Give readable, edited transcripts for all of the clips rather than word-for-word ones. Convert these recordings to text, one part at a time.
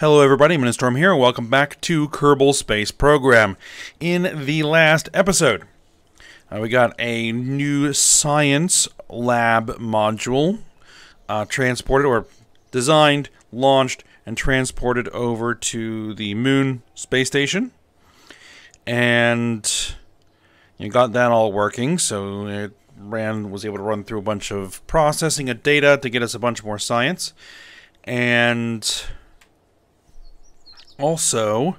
Hello everybody, Storm here, and welcome back to Kerbal Space program. In the last episode, we got a new science lab module transported, or designed, launched, and transported over to the Moon space station. And you got that all working, so it was able to run through a bunch of processing of data to get us a bunch more science. And also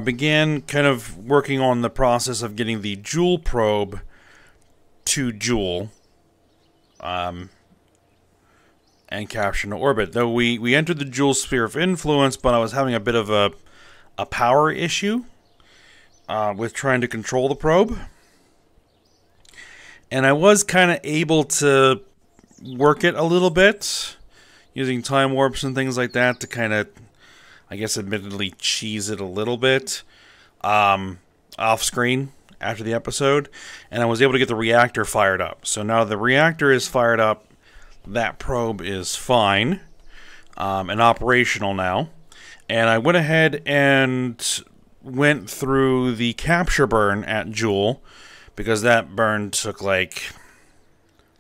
began kind of working on the process of getting the Jool probe to Jool and capture into orbit. Though we entered the Jool sphere of influence, but I was having a bit of a power issue with trying to control the probe. And I was kind of able to work it a little bit, using time warps and things like that to kind of, I guess admittedly, cheese it a little bit off-screen after the episode. And I was able to get the reactor fired up. So now the reactor is fired up, that probe is fine and operational now. And I went ahead and went through the capture burn at Jool, because that burn took like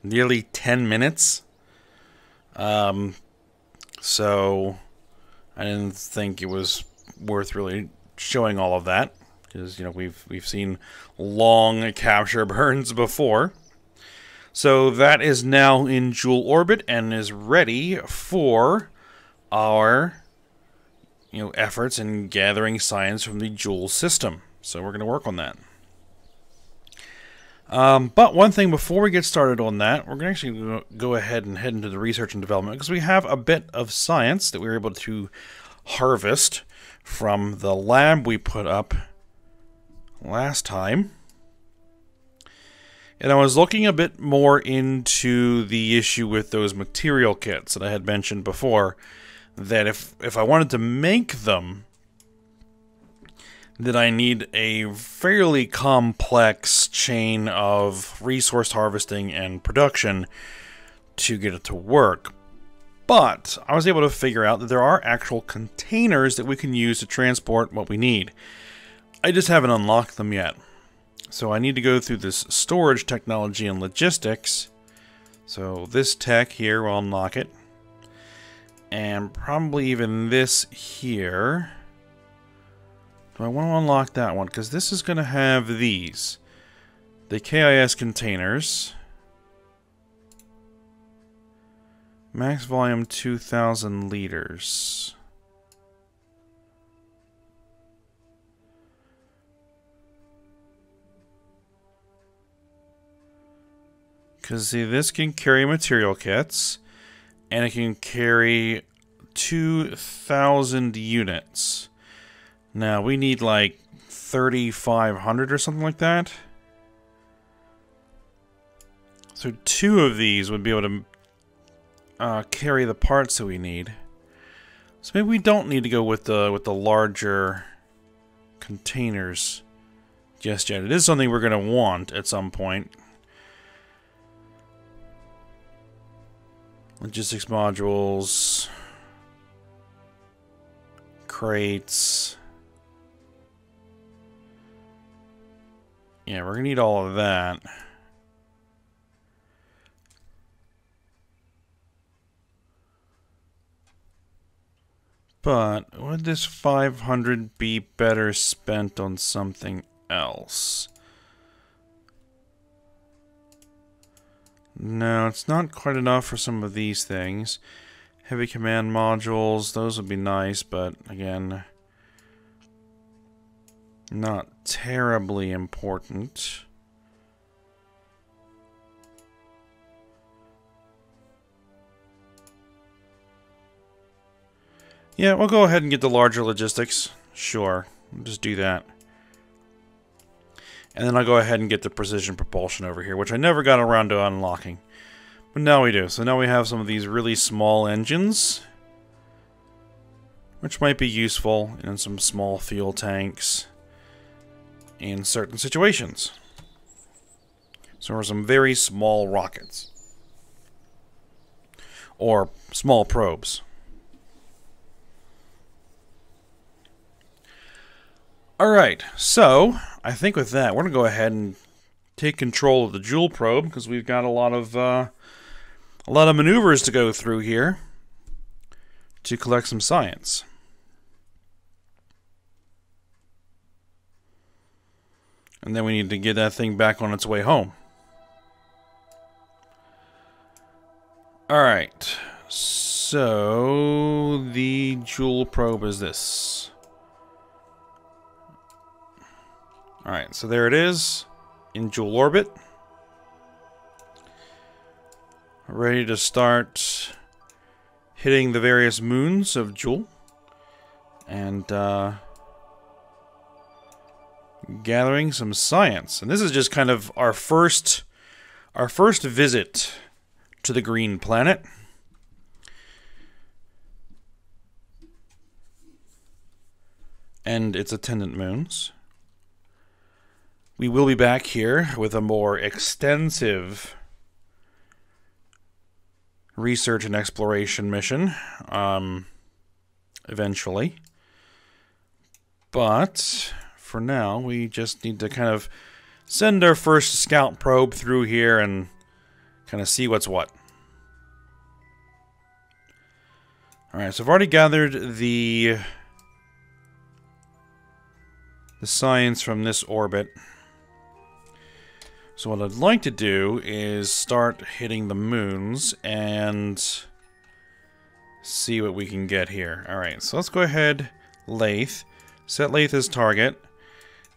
nearly 10 minutes. So I didn't think it was worth really showing all of that, because you know we've seen long capture burns before. So that is now in Jool orbit and is ready for our efforts in gathering science from the Jool system. So we're going to work on that. But one thing before we get started on that, we're going to actually go ahead and head into the research and development, because we have a bit of science that we were able to harvest from the lab we put up last time. And I was looking a bit more into the issue with those material kits that I had mentioned before, that if I wanted to make them, that I need a fairly complex chain of resource harvesting and production to get it to work. But I was able to figure out that there are actual containers that we can use to transport what we need. I just haven't unlocked them yet. So I need to go through this storage technology and logistics. So this tech here will unlock it. And probably even this here. Do I want to unlock that one? Because this is going to have these. The KIS containers. Max volume 2,000 liters. Because see, this can carry material kits. And it can carry 2,000 units. Now, we need like 3,500 or something like that. So 2 of these would be able to carry the parts that we need. So maybe we don't need to go with the larger containers just yet. It is something we're going to want at some point. Logistics modules. Crates. Yeah, we're going to need all of that. But would this 500 be better spent on something else? No, it's not quite enough for some of these things. Heavy command modules, those would be nice, but again, not terribly important. Yeah, we'll go ahead and get the larger logistics. Sure, we'll just do that. And then I'll go ahead and get the precision propulsion over here, which I never got around to unlocking. But now we do. So now we have some of these really small engines, which might be useful in some small fuel tanks in certain situations. So are some very small rockets. or small probes. Alright, so I think with that, we're going to go ahead and take control of the Jool probe, because we've got a lot of maneuvers to go through here to collect some science. And then we need to get that thing back on its way home. Alright, so the Jool probe is this. Alright, so there it is, in Jool orbit. Ready to start hitting the various moons of Jool. And, gathering some science. And this is just kind of our first visit to the green planet. And its attendant moons. We will be back here with a more extensive research and exploration mission, eventually. But for now, we just need to kind of send our first scout probe through here and kind of see what's what. Alright, so I've already gathered the science from this orbit. So what I'd like to do is start hitting the moons and see what we can get here. Alright, so let's go ahead, Lathe. Set Lathe as target.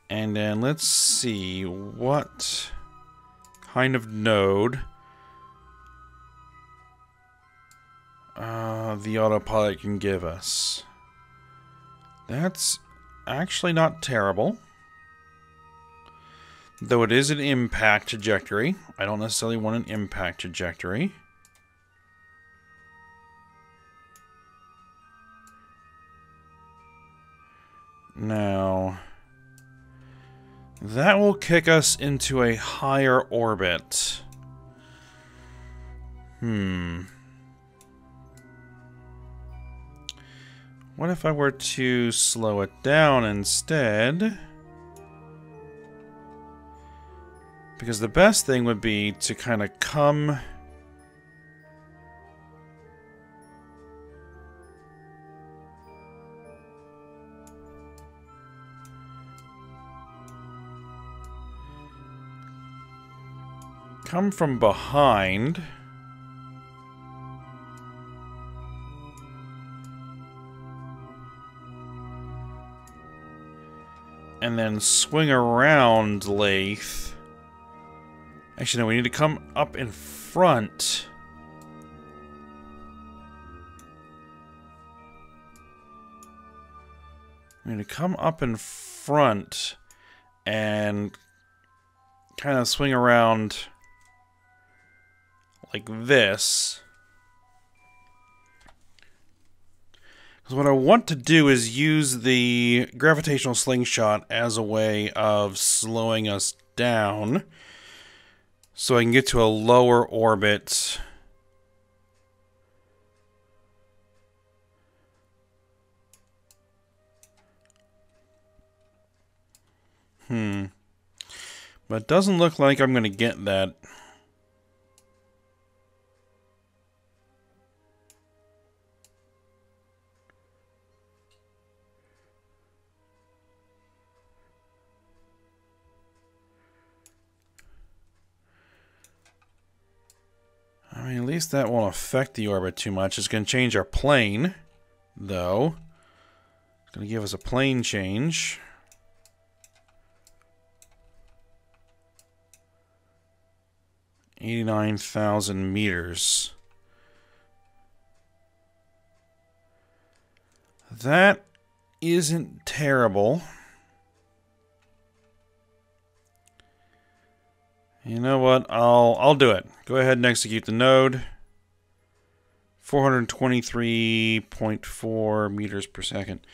And then let's see what kind of node the autopilot can give us. That's actually not terrible. Though it is an impact trajectory. I don't necessarily want an impact trajectory. Now, that will kick us into a higher orbit. What if I were to slow it down instead? Because the best thing would be to kind of come from behind. And then swing around Lathe. Actually, no, we need to come up in front. We need to come up in front and kind of swing around like this. Because what I want to do is use the gravitational slingshot as a way of slowing us down so I can get to a lower orbit. But it doesn't look like I'm going to get that. I mean, at least that won't affect the orbit too much. It's going to change our plane, though. It's going to give us a plane change. $89,000 meters. That isn't terrible. You know what? I'll do it. Go ahead and execute the node. 423.4 meters per second.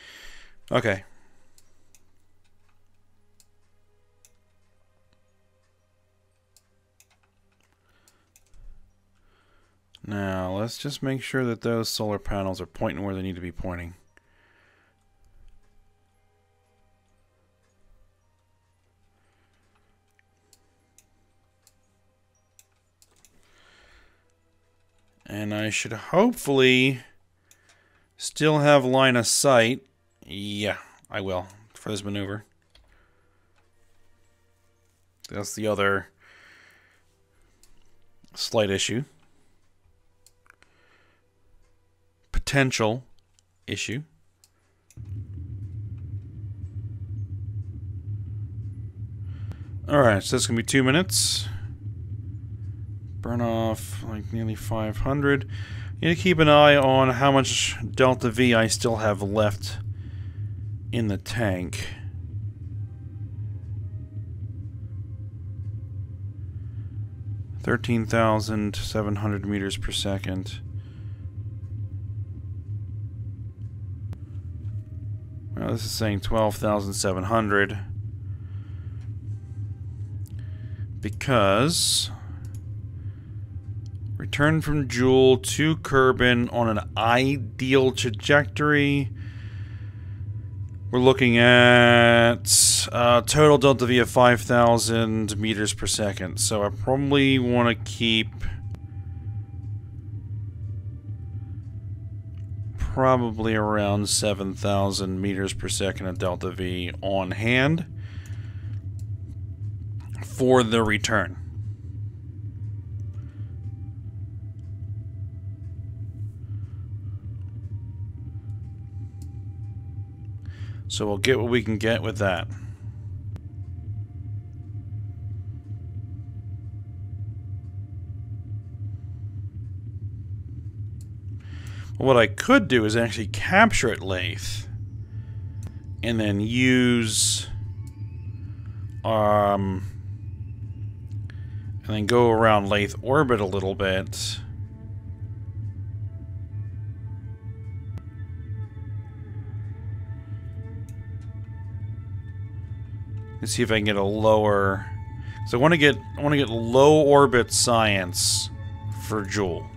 Okay. Now, let's just make sure that those solar panels are pointing where they need to be pointing. And I should hopefully still have line of sight. Yeah, I will for this maneuver. That's the other slight issue. Potential issue. Alright, so that's going to be 2 minutes. Burn off like nearly 500. You need to keep an eye on how much delta V I still have left in the tank. $13,700 meters per second. Well, this is saying 12,700 because return from Jool to Kerbin on an ideal trajectory. We're looking at total delta V of 5,000 meters per second. So I probably want to keep probably around 7,000 meters per second of delta V on hand for the return. So we'll get what we can get with that. What I could do is actually capture it lathe and then use and then go around lathe orbit a little bit. Let's see if I can get a lower. So I want to get low orbit science for Jool.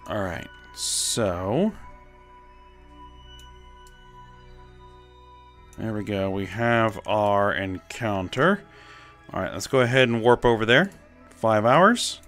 All right, so there we go. We have our encounter. All right, let's go ahead and warp over there. 5 hours.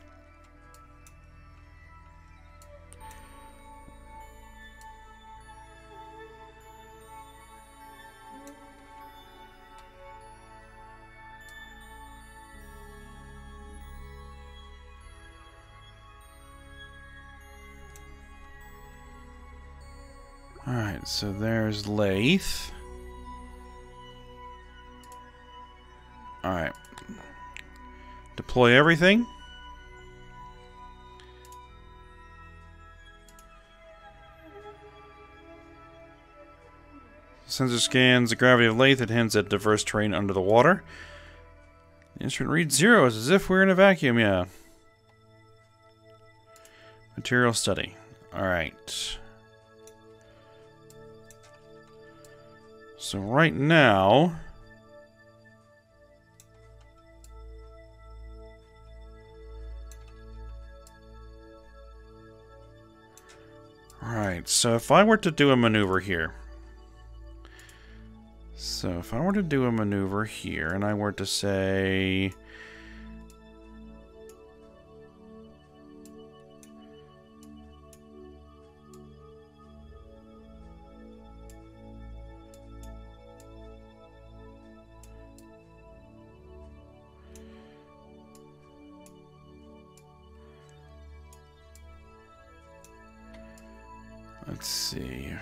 All right, so there's lathe. All right. Deploy everything. Sensor scans the gravity of lathe. It hints at diverse terrain under the water. The instrument reads 0 as if we're in a vacuum, yeah. Material study. Alright. So right now... Alright, so if I were to do a maneuver here... So if I were to do a maneuver here, and I were to say... Let's see...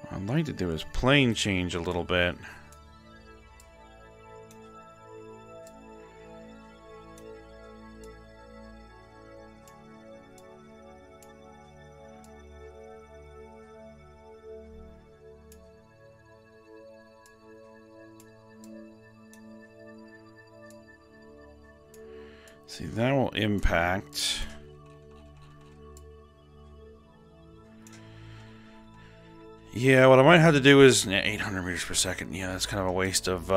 What I'd like to do is plane change a little bit. See, that will impact. Yeah, what I might have to do is 800 meters per second. Yeah, that's kind of a waste of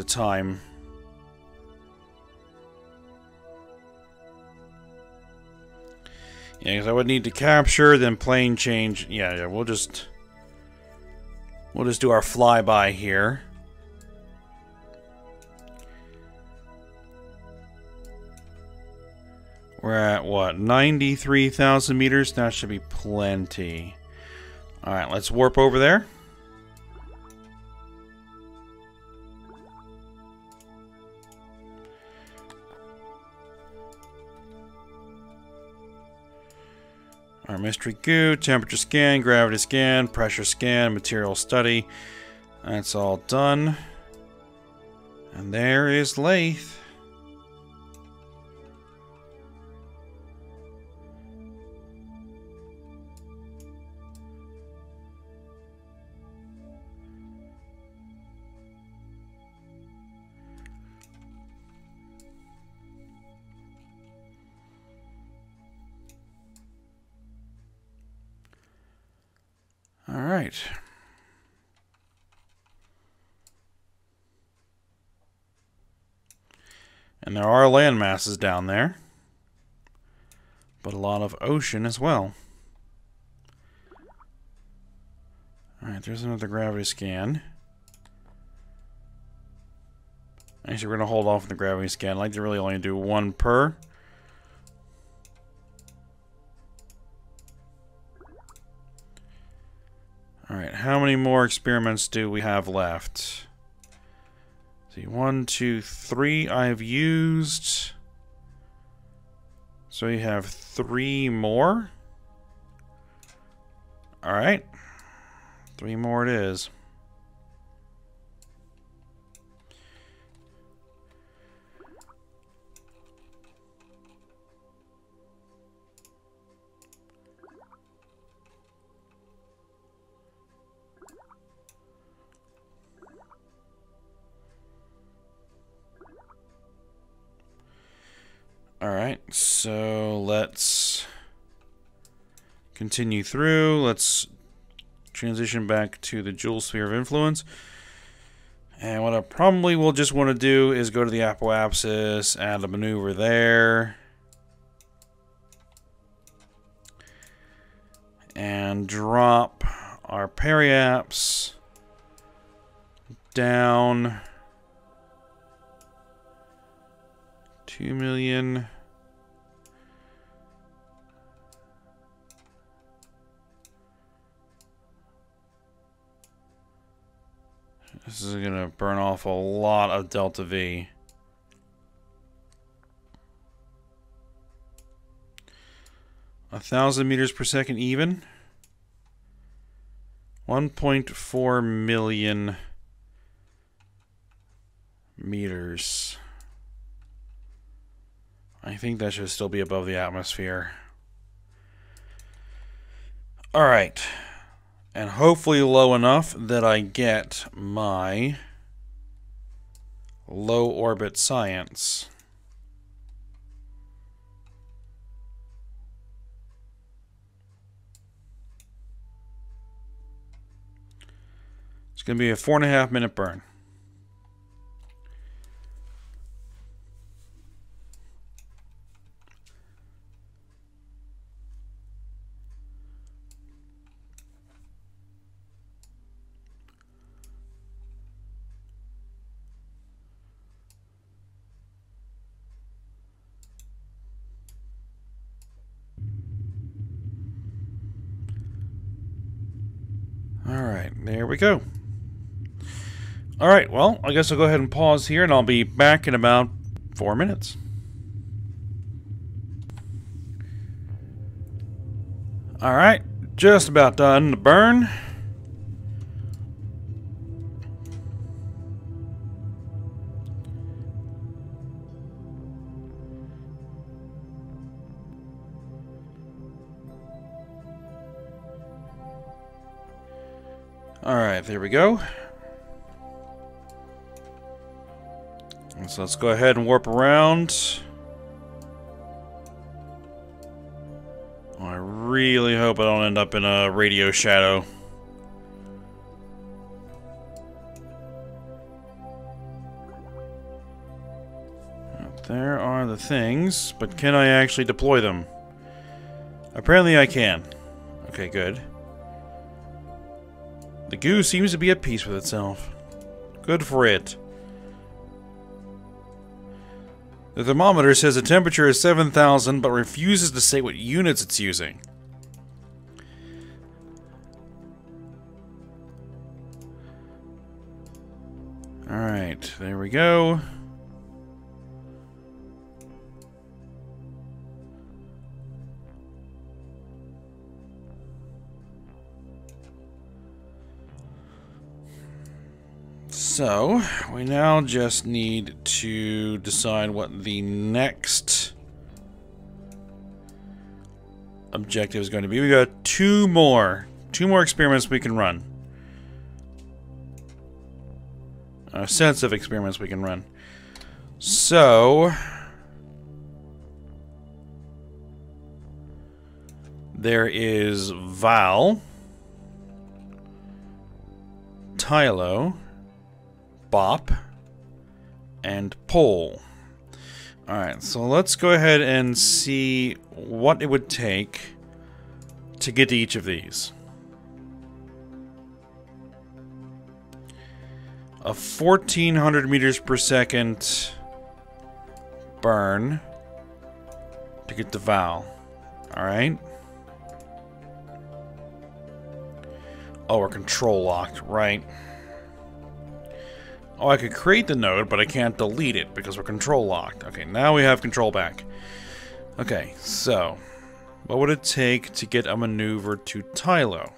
time. Yeah, because I would need to capture, then plane change. Yeah, we'll just do our flyby here. We're at what, 93,000 meters? That should be plenty. All right, let's warp over there. Our mystery goo, temperature scan, gravity scan, pressure scan, material study. That's all done. And there is Lathe. All right. And there are land masses down there, but a lot of ocean as well. All right, there's another gravity scan. Actually, we're going to hold off on the gravity scan. I'd like to really only do one per. Alright, how many more experiments do we have left? Let's see, 1, 2, 3 I've used. So you have 3 more. Alright. 3 more it is. Alright, so let's continue through. Let's transition back to the Jool sphere of influence. And what I probably will just want to do is go to the apoapsis, add a maneuver there. And drop our periaps down 2 million. This is going to burn off a lot of delta V. A 1,000 meters per second even. 1.4 million meters. I think that should still be above the atmosphere. Alright. And hopefully low enough that I get my low orbit science. It's going to be a 4.5 minute burn. Alright, there we go. Alright, well, I guess I'll go ahead and pause here, and I'll be back in about 4 minutes. Alright, just about done the burn. Alright, there we go. So let's go ahead and warp around. Oh, I really hope I don't end up in a radio shadow. There are the things, but can I actually deploy them? Apparently I can. Okay, good. The goo seems to be at peace with itself. Good for it. The thermometer says the temperature is 7,000, but refuses to say what units it's using. Alright, there we go. So, we now just need to decide what the next objective is going to be. We got two more experiments we can run. Sets of experiments we can run. So, there is Val, Tylo, Bop, and Pole. Alright, so let's go ahead and see what it would take to get to each of these. A 1400 meters per second burn to get the Val. Alright. Oh, we're control locked, right. Oh, I could create the node, but I can't delete it because we're control locked. Okay, now we have control back. Okay, so what would it take to get a maneuver to Tylo?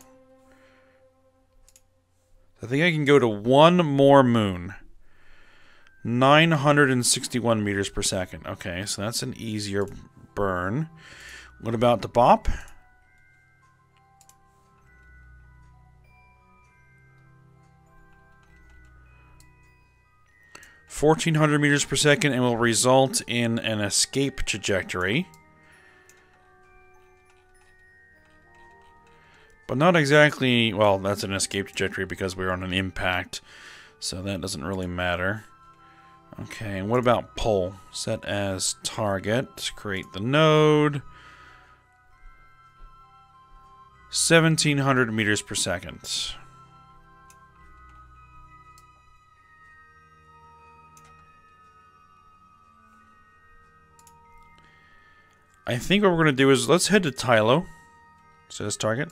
I think I can go to one more moon. 961 meters per second. Okay, so that's an easier burn. What about the Bop? 1400 meters per second and will result in an escape trajectory. But not exactly, well, that's an escape trajectory because we're on an impact, so that doesn't really matter. Okay, and what about Pole? Set as target, create the node. 1700 meters per second. I think what we're going to do is let's head to Tylo. Set as target.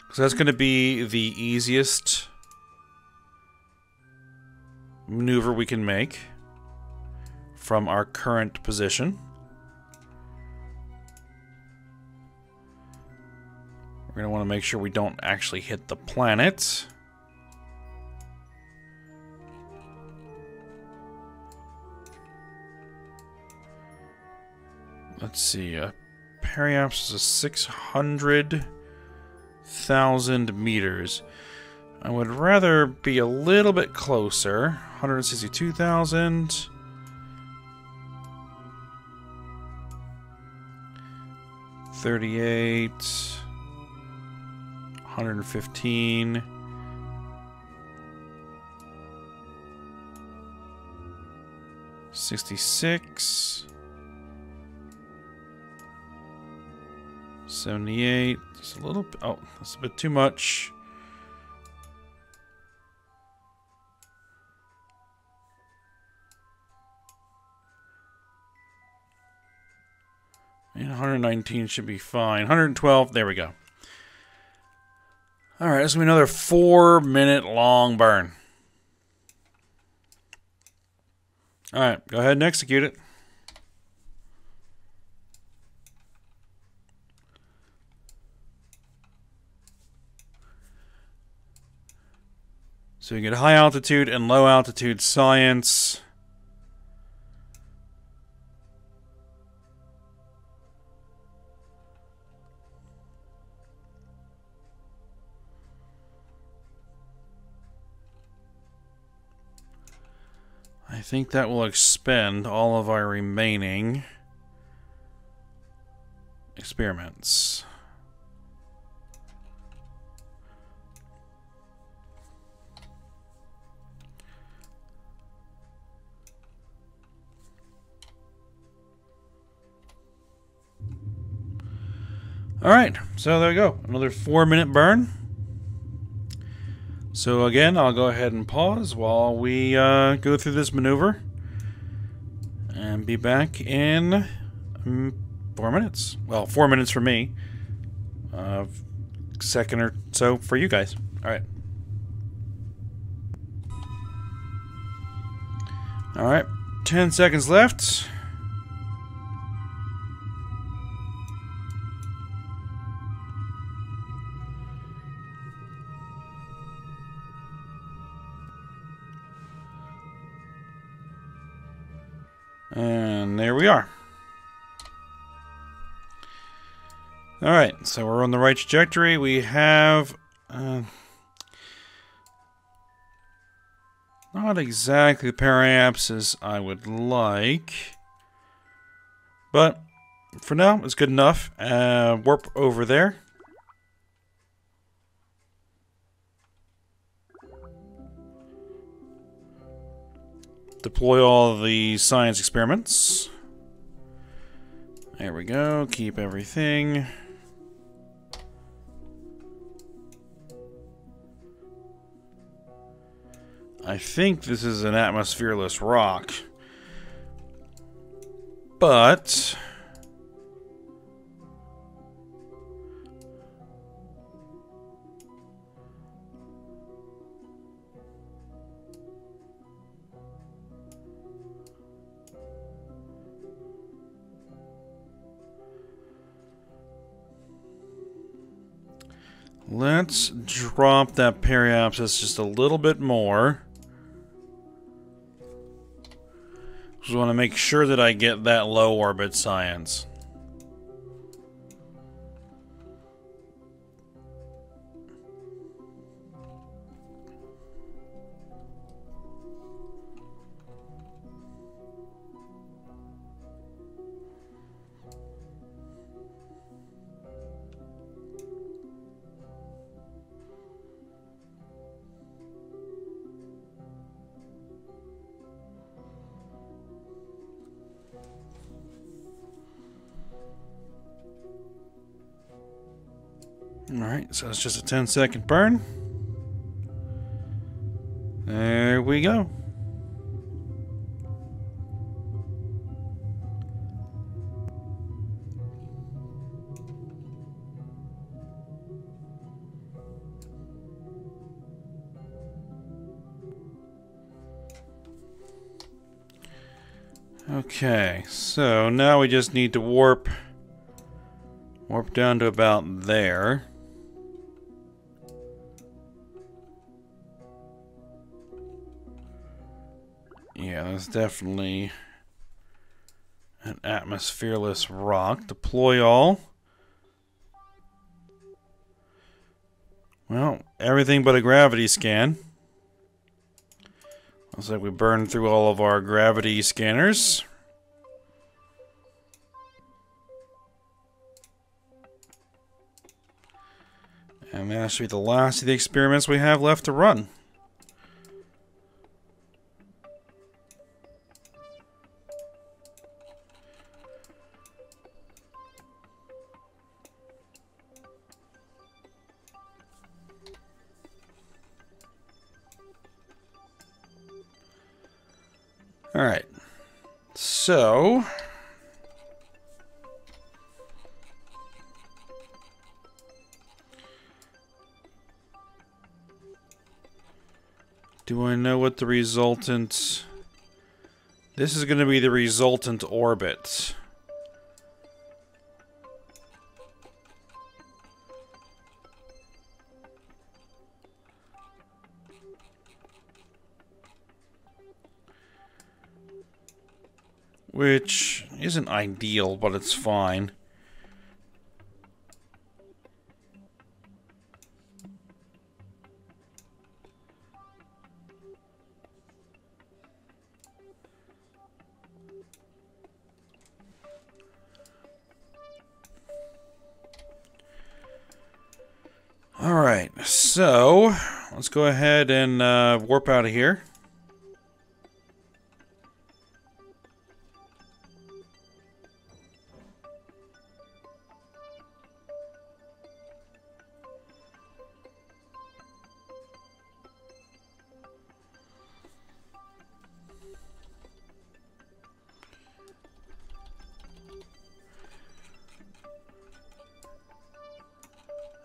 Because that's going to be the easiest maneuver we can make from our current position. We're going to want to make sure we don't actually hit the planet. Let's see, periapsis is 600,000 meters. I would rather be a little bit closer. 162,000. 38. 115. 66. 78. Just a little bit. Oh, that's a bit too much. And 119 should be fine. 112. There we go. All right, this will be another 4-minute long burn. All right, go ahead and execute it. So you get high altitude and low altitude science. I I think that will expend all of our remaining experiments. Alright, so there we go. Another 4-minute burn. So again, I'll go ahead and pause while we go through this maneuver. And be back in 4 minutes. Well, 4 minutes for me. Second or so for you guys. Alright. Alright, 10 seconds left. And there we are. Alright, so we're on the right trajectory. We have not exactly the periapses I would like, but for now it's good enough. Warp over there. Deploy all the science experiments. There we go. Keep everything. I think this is an atmosphereless rock. But let's drop that periapsis just a little bit more. Just want to make sure that I get that low orbit science. Alright, so it's just a 10-second burn. There we go. Okay, so now we just need to warp down to about there. Yeah, that's definitely an atmosphereless rock. Deploy all. Well, everything but a gravity scan. Looks like we burned through all of our gravity scanners. And that should be the last of the experiments we have left to run. Alright, so do I know what the resultant... This is going to be the resultant orbit. Which isn't ideal, but it's fine. Alright, so let's go ahead and warp out of here.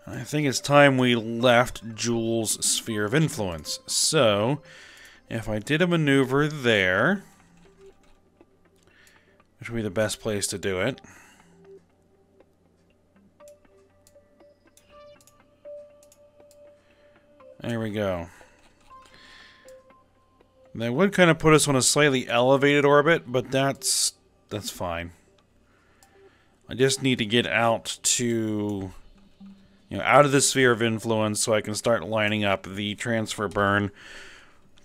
I think it's time we left Jool's sphere of influence. So, if I did a maneuver there, which would be the best place to do it. There we go. That would kind of put us on a slightly elevated orbit, but that's fine. I just need to get out to... out of the sphere of influence so I can start lining up the transfer burn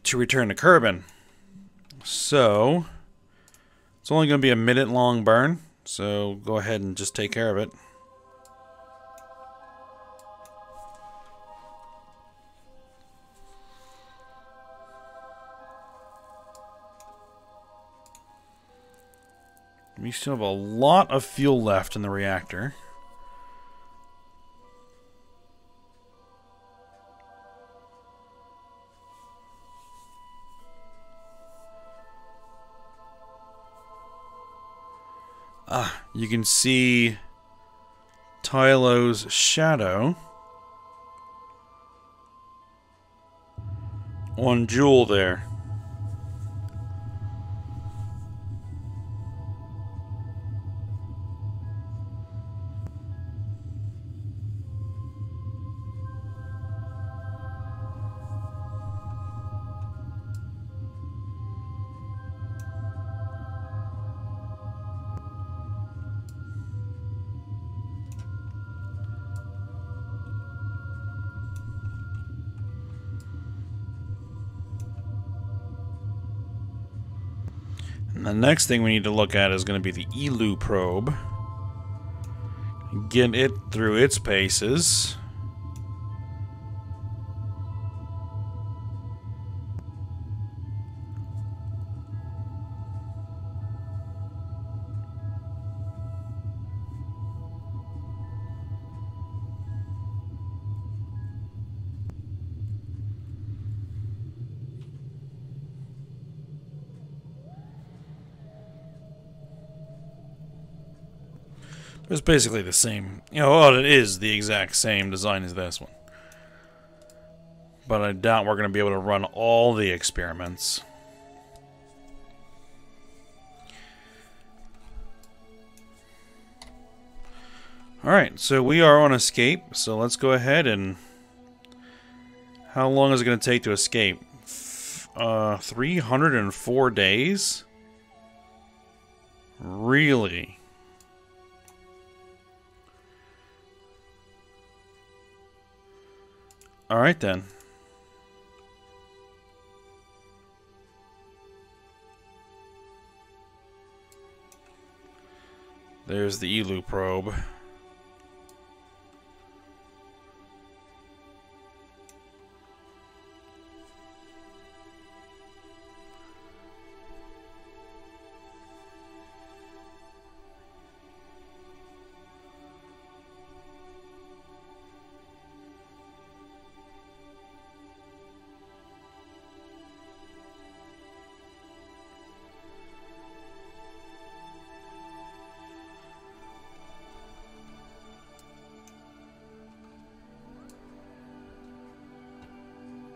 to return to Kerbin. So, it's only going to be a minute-long burn, so go ahead and just take care of it. We still have a lot of fuel left in the reactor. You can see Tylo's shadow on Jool there. And the next thing we need to look at is going to be the ELU probe. Get it through its paces. It's basically the same. Well, it is the exact same design as this one. But I doubt we're going to be able to run all the experiments. Alright, so we are on escape. So let's go ahead and... How long is it going to take to escape? 304 days? Really? Alright then. There's the ELU probe.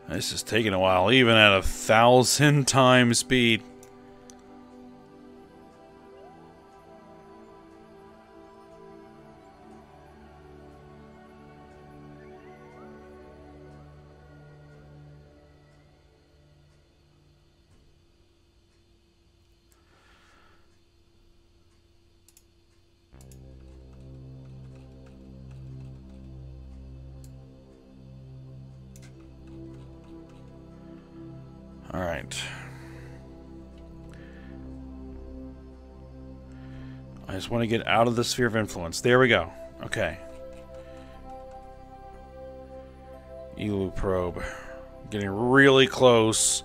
This is taking a while, even at 1,000 times speed. Alright. I just want to get out of the sphere of influence. There we go. Okay. ELU probe. Getting really close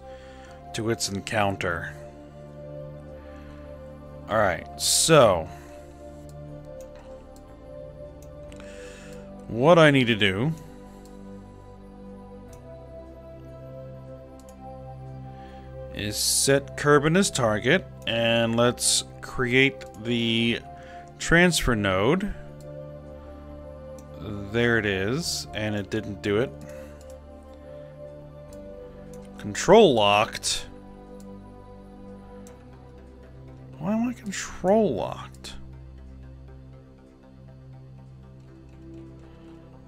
to its encounter. Alright, so what I need to do is set Kerbin as target, and let's create the transfer node. There it is, and it didn't do it. Control locked. Why am I control locked?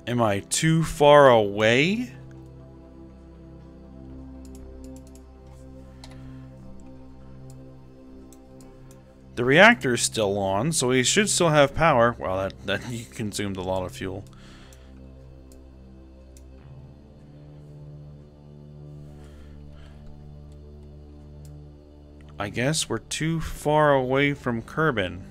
Am I too far away? The reactor is still on, so we should still have power. Wow, that consumed a lot of fuel. I guess we're too far away from Kerbin.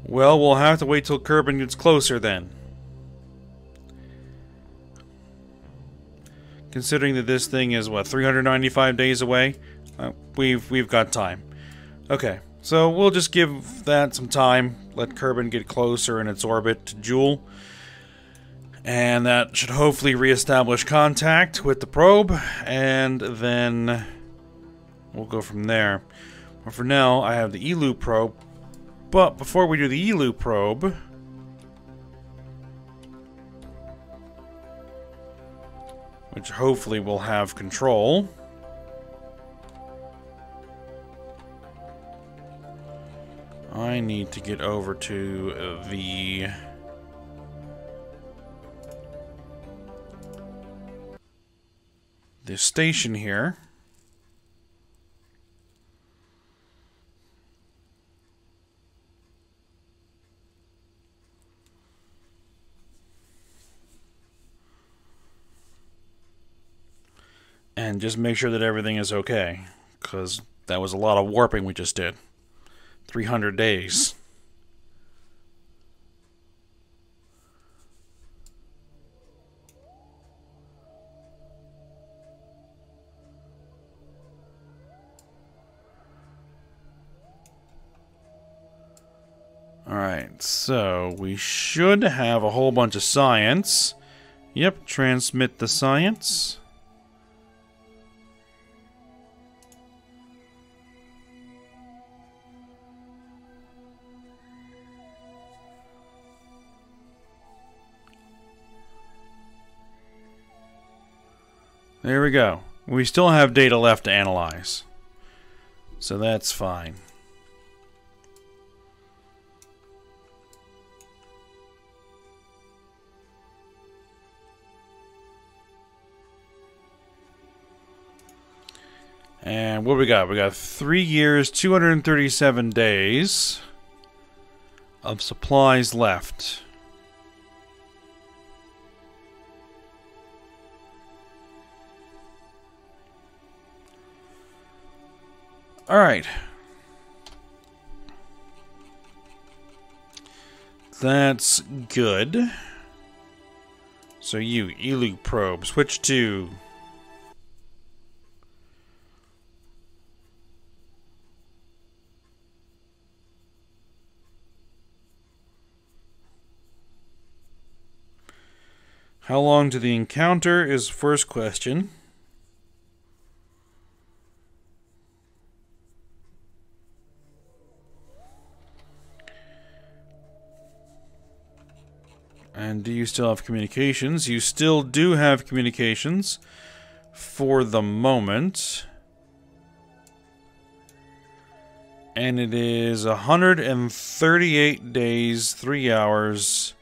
Well, we'll have to wait till Kerbin gets closer then. Considering that this thing is, what, 395 days away? We've got time. Okay, so we'll just give that some time. Let Kerbin get closer in its orbit to Jool. And that should hopefully reestablish contact with the probe. And then we'll go from there. But for now, I have the ELU probe. But before we do the ELU probe, which hopefully will have control, I need to get over to the station here. And just make sure that everything is okay, because that was a lot of warping we just did. 300 days. Alright, so we should have a whole bunch of science. Yep, transmit the science. There we go. We still have data left to analyze. So that's fine. And what we got? We got 3 years, 237 days of supplies left. Alright. That's good. So you, ELU probe, switch to... How long to the encounter is first question. And do you still have communications? You still do have communications for the moment. And it is 138 days, 3 hours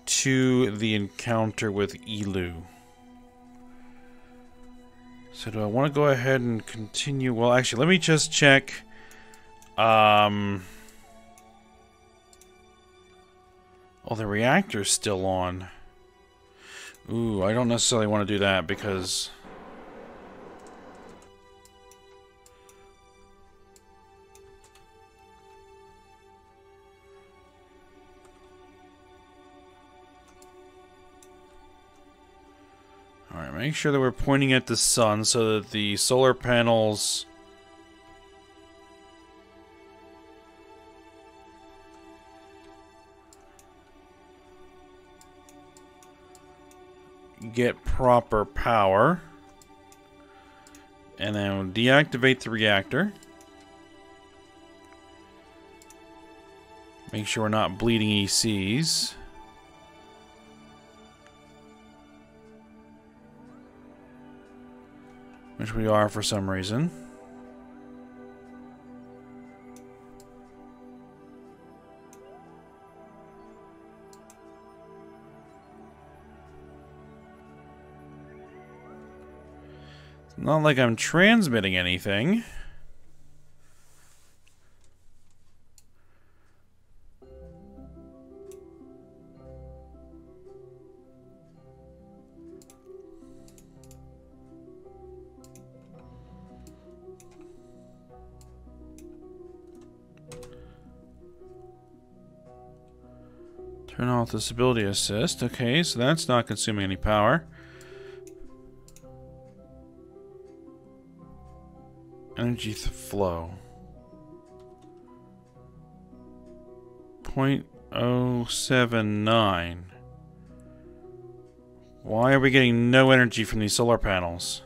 to the encounter with ELU. So do I want to go ahead and continue? Well, actually, let me just check. Oh, the reactor's still on. Ooh, I don't necessarily want to do that because... Alright, make sure that we're pointing at the sun so that the solar panels get proper power. And then we'll deactivate the reactor. Make sure we're not bleeding ECs. Which we are for some reason. It's not like I'm transmitting anything. Turn off disability assist. Okay, so that's not consuming any power. Energy flow. 0.079. Why are we getting no energy from these solar panels?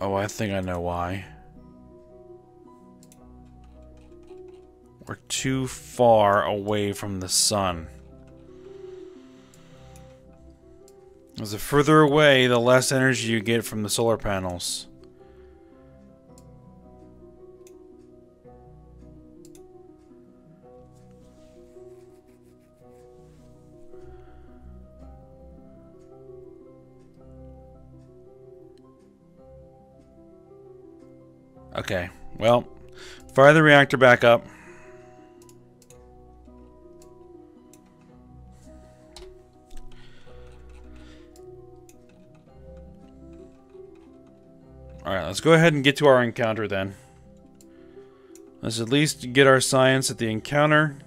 Oh, I think I know why. We're too far away from the sun. As the further away, the less energy you get from the solar panels. Okay, well, fire the reactor back up. Alright, let's go ahead and get to our encounter then. Let's at least get our science at the encounter.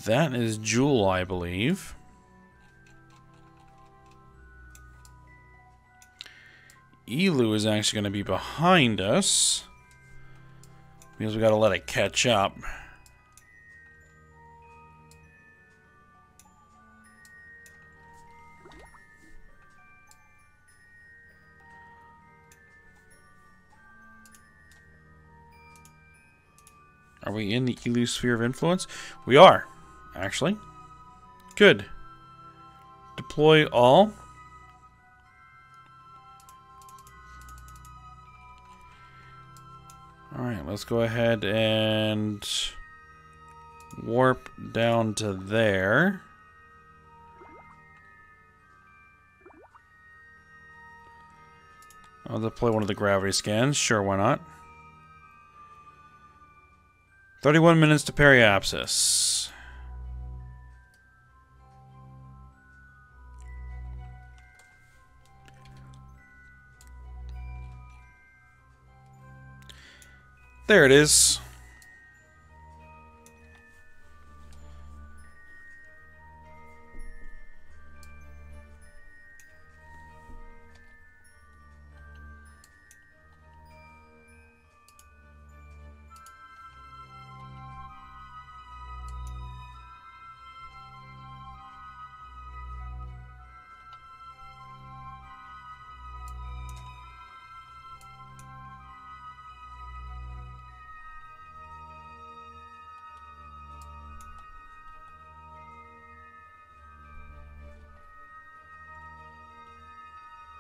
That is Jool, I believe. Elu is actually going to be behind us, because we got to let it catch up. Are we in the Elu sphere of influence? We are, actually. Good. Deploy all. Alright, let's go ahead and warp down to there. I'll deploy one of the gravity scans. Sure, why not? 31 minutes to periapsis. There it is.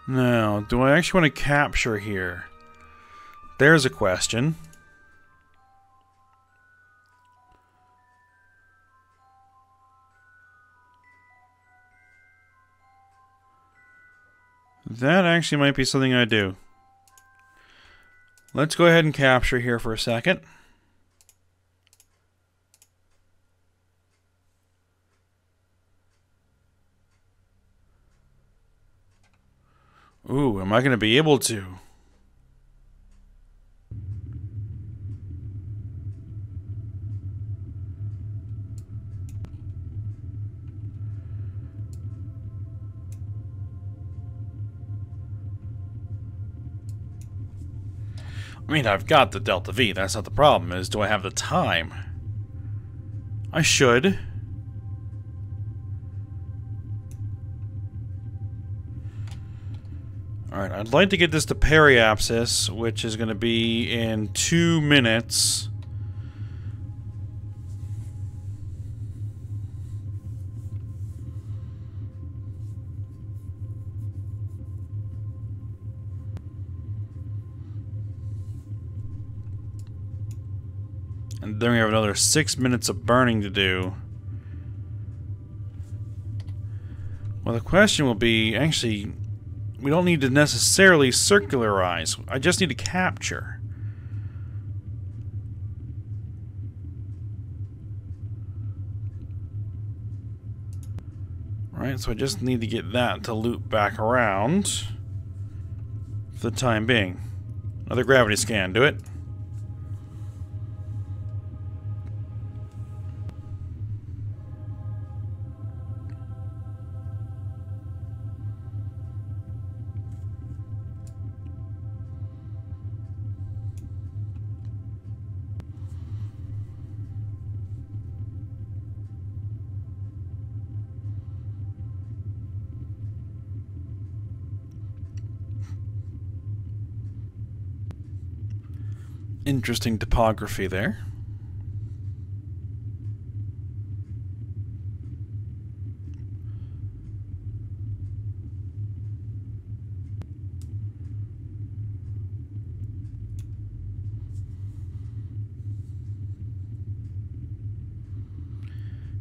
Now, do I actually want to capture here? There's a question. That actually might be something I do. Let's go ahead and capture here for a second. Ooh, am I going to be able to? I mean, I've got the Delta V. That's not the problem. Is do I have the time? I should. Alright, I'd like to get this to periapsis, which is going to be in 2 minutes. And then we have another 6 minutes of burning to do. Well, the question will be, actually, we don't need to necessarily circularize. I just need to capture. Right, so I just need to get that to loop back around for the time being. Another gravity scan, do it. Interesting topography there.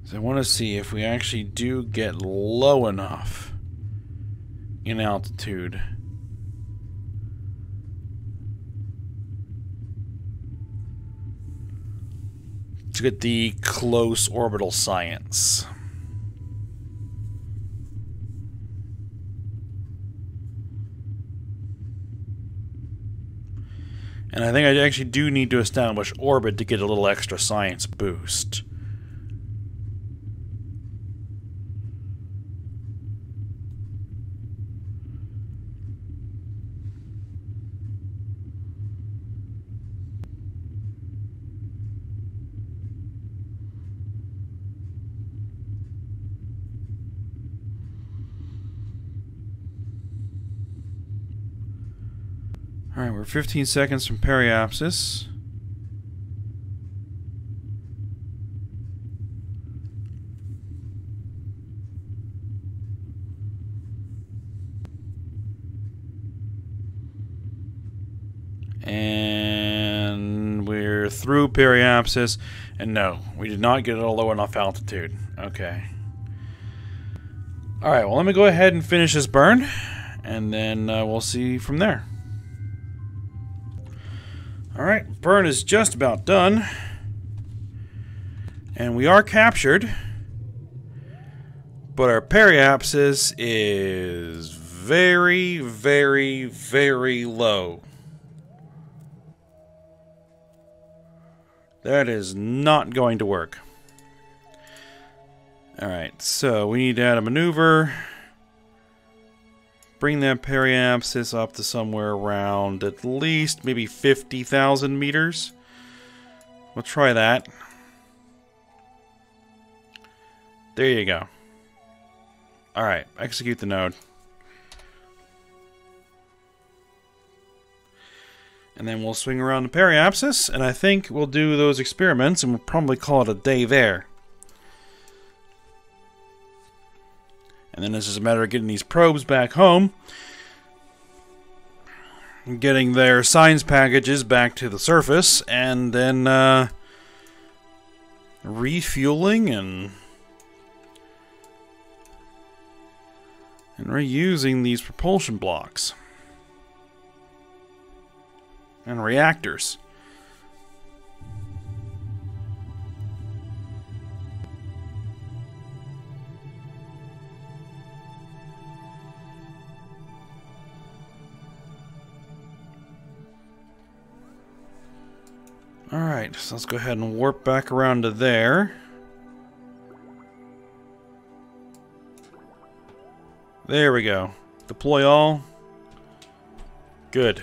So I want to see if we actually do get low enough in altitude to get the close orbital science. And I think I actually do need to establish orbit to get a little extra science boost. Alright, we're 15 seconds from periapsis. And we're through periapsis. And no, we did not get at a low enough altitude. Okay. Alright, well let me go ahead and finish this burn. And then we'll see from there. Alright, burn is just about done. And we are captured. But our periapsis is very, very, very low. That is not going to work. Alright, so we need to add a maneuver. Bring that periapsis up to somewhere around at least maybe 50,000 meters. We'll try that. There you go. Alright, execute the node. And then we'll swing around the periapsis, and I think we'll do those experiments, and we'll probably call it a day there. And then it's just a matter of getting these probes back home, getting their science packages back to the surface, and then refueling and and reusing these propulsion blocks and reactors. Alright, so let's go ahead and warp back around to there. There we go. Deploy all. Good.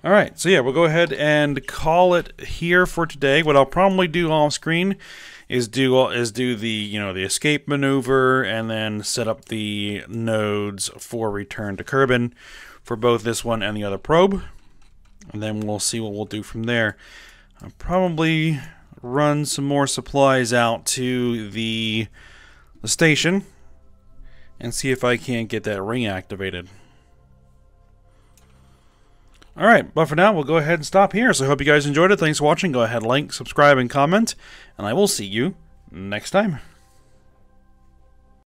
Alright, so yeah, we'll go ahead and call it here for today. What I'll probably do off screen is do the the escape maneuver and then set up the nodes for return to Kerbin for both this one and the other probe. And then we'll see what we'll do from there. I'll probably run some more supplies out to the station and see if I can't get that ring activated. Alright, but for now we'll go ahead and stop here. So I hope you guys enjoyed it. Thanks for watching. Go ahead, like, subscribe, and comment, and I will see you next time.